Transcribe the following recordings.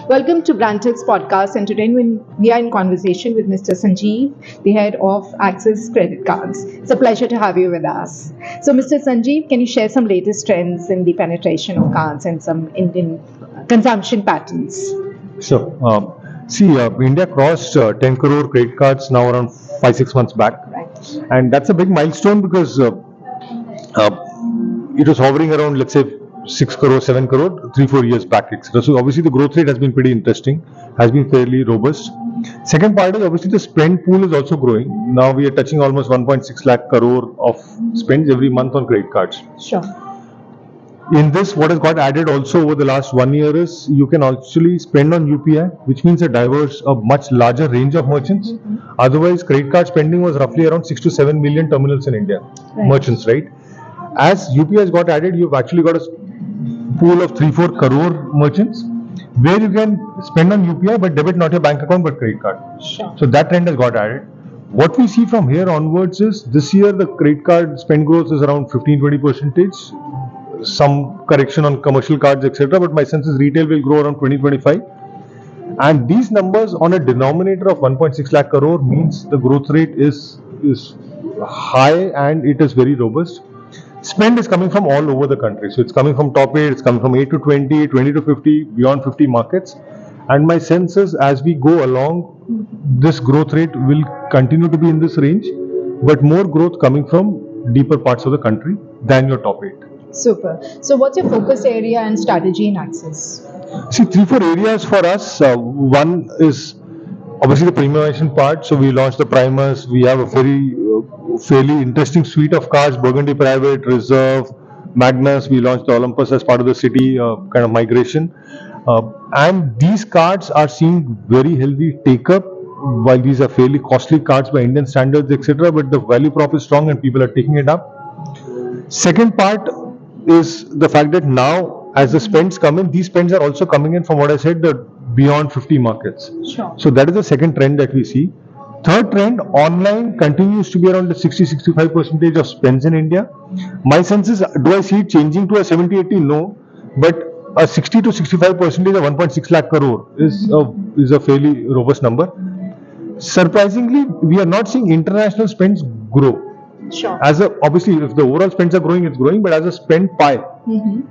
Welcome to Brandtech's podcast, and today we are in conversation with Mr. Sanjeev, the head of Axis Credit Cards. It's a pleasure to have you with us. So, Mr. Sanjeev, can you share some latest trends in the penetration of cards and some Indian consumption patterns? Sure. India crossed 10 crore credit cards now around 5-6 months back. Right. And that's a big milestone because it was hovering around, let's say, 6 crore, 7 crore, 3-4 years back, etc. So obviously the growth rate has been pretty interesting, has been fairly robust. Second part is obviously the spend pool is also growing. Now we are touching almost 1.6 lakh crore of spends every month on credit cards. Sure. In this, what has got added also over the last 1 year is you can actually spend on UPI, which means a much larger range of merchants. Mm-hmm. Otherwise, credit card spending was roughly around 6 to 7 million terminals in India, right. Merchants, right? As UPI has got added, you've actually got a pool of 3-4 crore merchants where you can spend on UPI but debit not your bank account but credit card. Sure. So that trend has got added. What we see from here onwards is this year the credit card spend growth is around 15-20%. Some correction on commercial cards, etc. But my sense is retail will grow around 20-25. And these numbers on a denominator of 1.6 lakh crore means the growth rate is high and it is very robust. Spend is coming from all over the country. So it's coming from top 8, it's coming from 8 to 20, 20 to 50, beyond 50 markets. And my sense is as we go along, this growth rate will continue to be in this range, but more growth coming from deeper parts of the country than your top 8. Super. So what's your focus area and strategy in Axis? See, 3-4 areas for us. One is obviously the premiumization part. So we launched the primers. We have a fairly interesting suite of cards: Burgundy Private, Reserve, Magnus. We launched the Olympus as part of the city kind of migration. And these cards are seeing very healthy take-up. While these are fairly costly cards by Indian standards, etc., but the value prop is strong and people are taking it up. Second part is the fact that now as the spends come in, these spends are also coming in from what I said, the beyond 50 markets. Sure. So that is the second trend that we see. Third trend, online continues to be around the 60-65% of spends in India. My sense is, do I see it changing to a 70-80? No, but a 60 to 65% of 1.6 lakh crore is a fairly robust number. Surprisingly, we are not seeing international spends grow. Sure. Obviously, if the overall spends are growing, it's growing, but as a spend pie,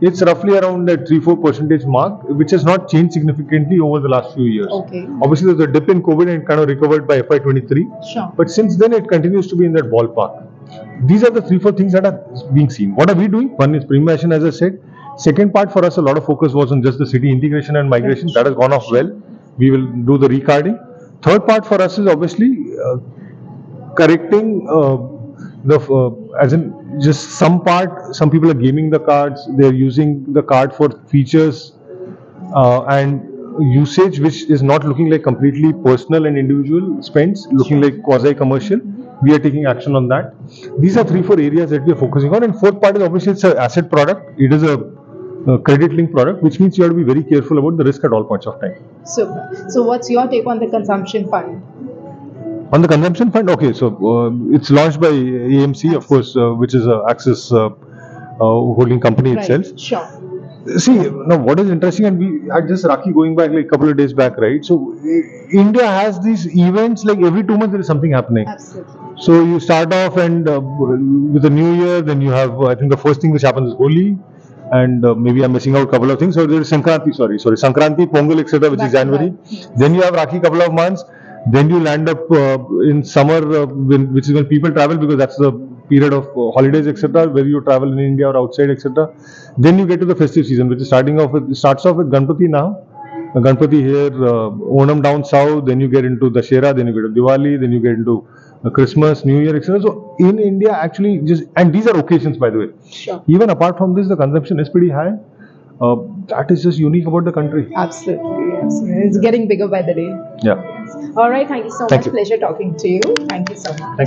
it's roughly around that 3-4% mark, which has not changed significantly over the last few years. Okay. Obviously, there's a dip in COVID and it kind of recovered by FY23. Sure. But since then, it continues to be in that ballpark. These are the 3-4 things that are being seen. What are we doing? One is premiumization, as I said. Second part for us, a lot of focus was on just the city integration and migration. That has gone off well. We will do the recarding. Third part for us is obviously correcting as in just some people are gaming the cards, they're using the card for features and usage which is not looking like completely personal and individual spends, looking like quasi-commercial. We are taking action on that. These are 3-4 areas that we are focusing on. And fourth part is obviously it's an asset product. It is a credit-linked product, which means you have to be very careful about the risk at all points of time. Super. So what's your take on the consumption fund? On the consumption fund, okay, so it's launched by AMC, of course, which is a Axis holding company itself. Sure. See, now what is interesting, and we had just Rakhi going back like a couple of days back, right? So India has these events like every 2 months there is something happening. Absolutely. So you start off and with the New Year, then you have, I think the first thing which happens is Holi, and maybe I'm missing out a couple of things. So there is Sankranti, Sankranti, Pongal, etc., which is January. Yes. Then you have Rakhi couple of months. Then you land up in summer, which is when people travel because that's the period of holidays, etc., where you travel in India or outside, etc. Then you get to the festive season, which is starts off with Ganpati now. Ganpati here, Onam down south. Then you get into Dashera. Then you get to Diwali. Then you get into Christmas, New Year, etc. So in India, actually, and these are occasions, by the way. Sure. Even apart from this, the consumption is pretty high. That is just unique about the country. Absolutely. It's getting bigger by the day. Yeah. All right. Thank you so Thank much. you. Pleasure talking to you. Thank you so much. Thank you.